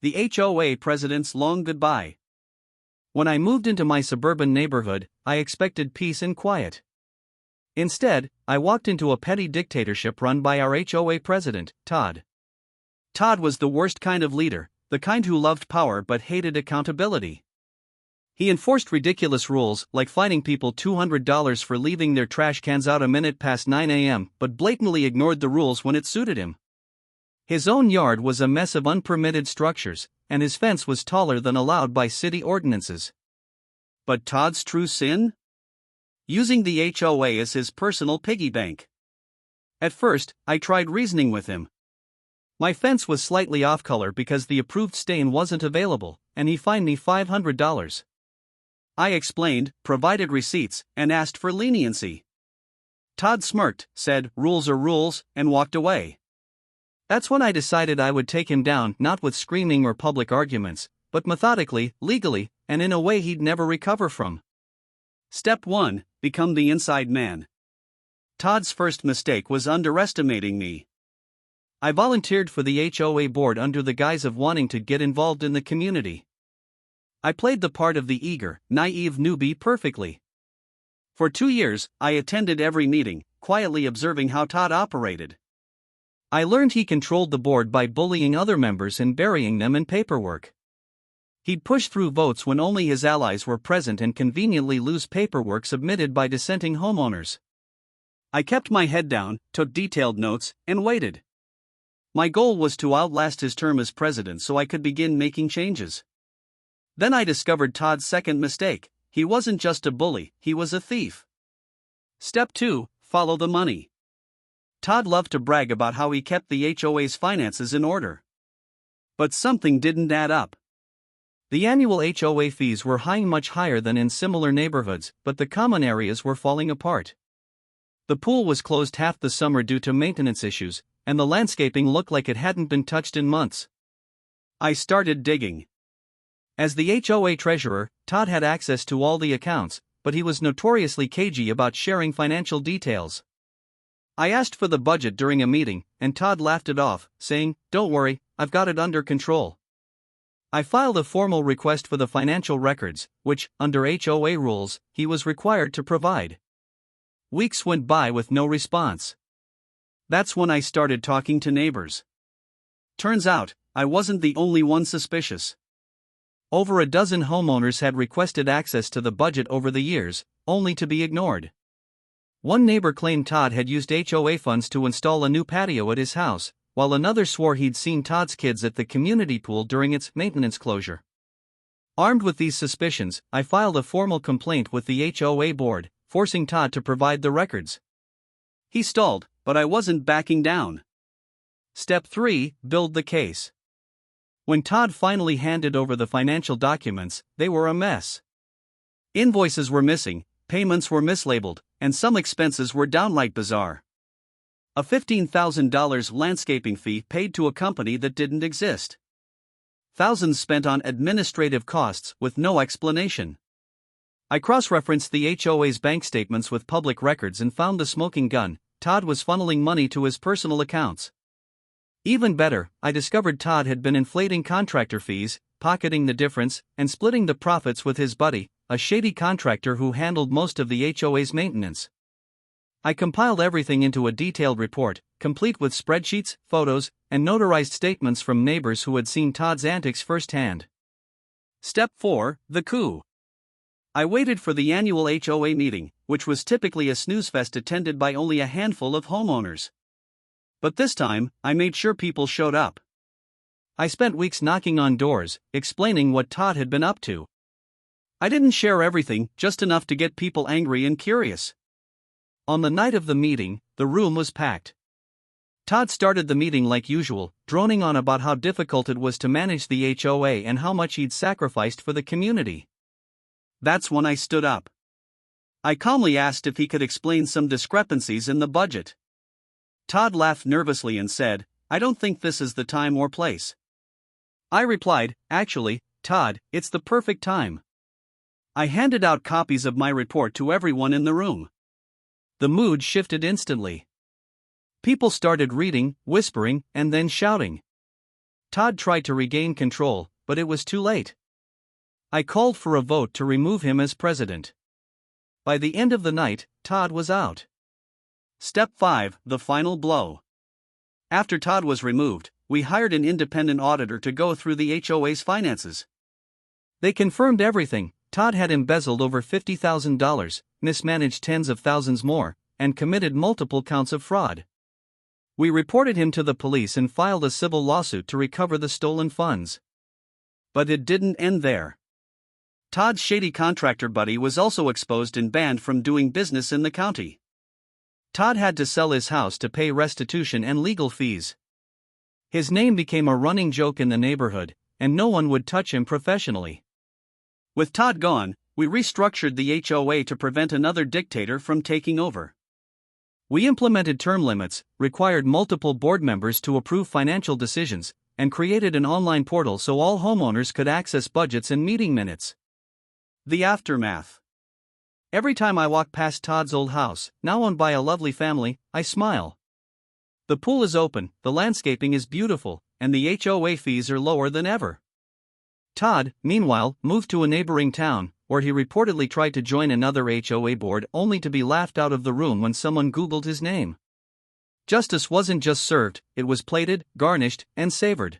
the HOA president's long goodbye. When I moved into my suburban neighborhood, I expected peace and quiet. Instead, I walked into a petty dictatorship run by our HOA president, Todd. Todd was the worst kind of leader, the kind who loved power but hated accountability. He enforced ridiculous rules like fining people $200 for leaving their trash cans out a minute past 9 a.m., but blatantly ignored the rules when it suited him. His own yard was a mess of unpermitted structures, and his fence was taller than allowed by city ordinances. But Todd's true sin? Using the HOA as his personal piggy bank. At first, I tried reasoning with him. My fence was slightly off color because the approved stain wasn't available, and he fined me $500. I explained, provided receipts, and asked for leniency. Todd smirked, said, "Rules are rules," and walked away. That's when I decided I would take him down, not with screaming or public arguments, but methodically, legally, and in a way he'd never recover from. Step 1: Become the inside man. Todd's first mistake was underestimating me. I volunteered for the HOA board under the guise of wanting to get involved in the community. I played the part of the eager, naive newbie perfectly. For 2 years, I attended every meeting, quietly observing how Todd operated. I learned he controlled the board by bullying other members and burying them in paperwork. He'd push through votes when only his allies were present and conveniently lose paperwork submitted by dissenting homeowners. I kept my head down, took detailed notes, and waited. My goal was to outlast his term as president so I could begin making changes. Then I discovered Todd's second mistake: he wasn't just a bully, he was a thief. Step 2: Follow the money. Todd loved to brag about how he kept the HOA's finances in order. But something didn't add up. The annual HOA fees were much higher than in similar neighborhoods, but the common areas were falling apart. The pool was closed half the summer due to maintenance issues, and the landscaping looked like it hadn't been touched in months. I started digging. As the HOA treasurer, Todd had access to all the accounts, but he was notoriously cagey about sharing financial details. I asked for the budget during a meeting, and Todd laughed it off, saying, "Don't worry, I've got it under control." I filed a formal request for the financial records, which, under HOA rules, he was required to provide. Weeks went by with no response. That's when I started talking to neighbors. Turns out, I wasn't the only one suspicious. Over a dozen homeowners had requested access to the budget over the years, only to be ignored. One neighbor claimed Todd had used HOA funds to install a new patio at his house, while another swore he'd seen Todd's kids at the community pool during its maintenance closure. Armed with these suspicions, I filed a formal complaint with the HOA board, forcing Todd to provide the records. He stalled, but I wasn't backing down. Step 3: Build the case. When Todd finally handed over the financial documents, they were a mess. Invoices were missing, payments were mislabeled, and some expenses were downright bizarre. A $15,000 landscaping fee paid to a company that didn't exist. Thousands spent on administrative costs with no explanation. I cross-referenced the HOA's bank statements with public records and found the smoking gun: Todd was funneling money to his personal accounts. Even better, I discovered Todd had been inflating contractor fees, pocketing the difference, and splitting the profits with his buddy, a shady contractor who handled most of the HOA's maintenance. I compiled everything into a detailed report, complete with spreadsheets, photos, and notarized statements from neighbors who had seen Todd's antics firsthand. Step 4: The coup. I waited for the annual HOA meeting, which was typically a snooze fest attended by only a handful of homeowners. But this time, I made sure people showed up. I spent weeks knocking on doors, explaining what Todd had been up to. I didn't share everything, just enough to get people angry and curious. On the night of the meeting, the room was packed. Todd started the meeting like usual, droning on about how difficult it was to manage the HOA and how much he'd sacrificed for the community. That's when I stood up. I calmly asked if he could explain some discrepancies in the budget. Todd laughed nervously and said, "I don't think this is the time or place." I replied, "Actually, Todd, it's the perfect time." I handed out copies of my report to everyone in the room. The mood shifted instantly. People started reading, whispering, and then shouting. Todd tried to regain control, but it was too late. I called for a vote to remove him as president. By the end of the night, Todd was out. Step 5: The final blow. After Todd was removed, we hired an independent auditor to go through the HOA's finances. They confirmed everything. Todd had embezzled over $50,000, mismanaged tens of thousands more, and committed multiple counts of fraud. We reported him to the police and filed a civil lawsuit to recover the stolen funds. But it didn't end there. Todd's shady contractor buddy was also exposed and banned from doing business in the county. Todd had to sell his house to pay restitution and legal fees. His name became a running joke in the neighborhood, and no one would touch him professionally. With Todd gone, we restructured the HOA to prevent another dictator from taking over. We implemented term limits, required multiple board members to approve financial decisions, and created an online portal so all homeowners could access budgets and meeting minutes. The aftermath. Every time I walk past Todd's old house, now owned by a lovely family, I smile. The pool is open, the landscaping is beautiful, and the HOA fees are lower than ever. Todd, meanwhile, moved to a neighboring town, where he reportedly tried to join another HOA board only to be laughed out of the room when someone Googled his name. Justice wasn't just served, it was plated, garnished, and savored.